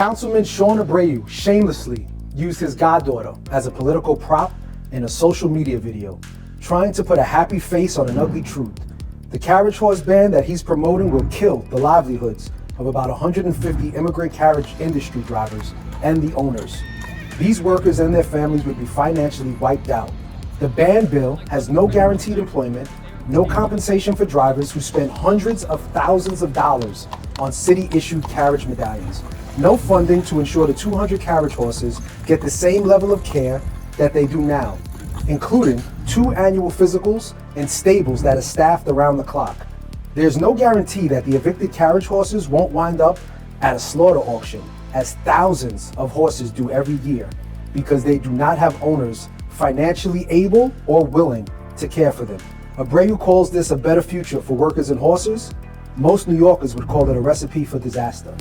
Councilman Sean Abreu shamelessly used his goddaughter as a political prop in a social media video, trying to put a happy face on an ugly truth. The carriage horse ban that he's promoting will kill the livelihoods of about 150 immigrant carriage industry drivers and the owners. These workers and their families would be financially wiped out. The ban bill has no guaranteed employment, no compensation for drivers who spend hundreds of thousands of dollars on city-issued carriage medallions, no funding to ensure the 200 carriage horses get the same level of care that they do now, including 2 annual physicals and stables that are staffed around the clock. There's no guarantee that the evicted carriage horses won't wind up at a slaughter auction, as thousands of horses do every year, because they do not have owners financially able or willing to care for them. Abreu calls this a better future for workers and horses. Most New Yorkers would call it a recipe for disaster.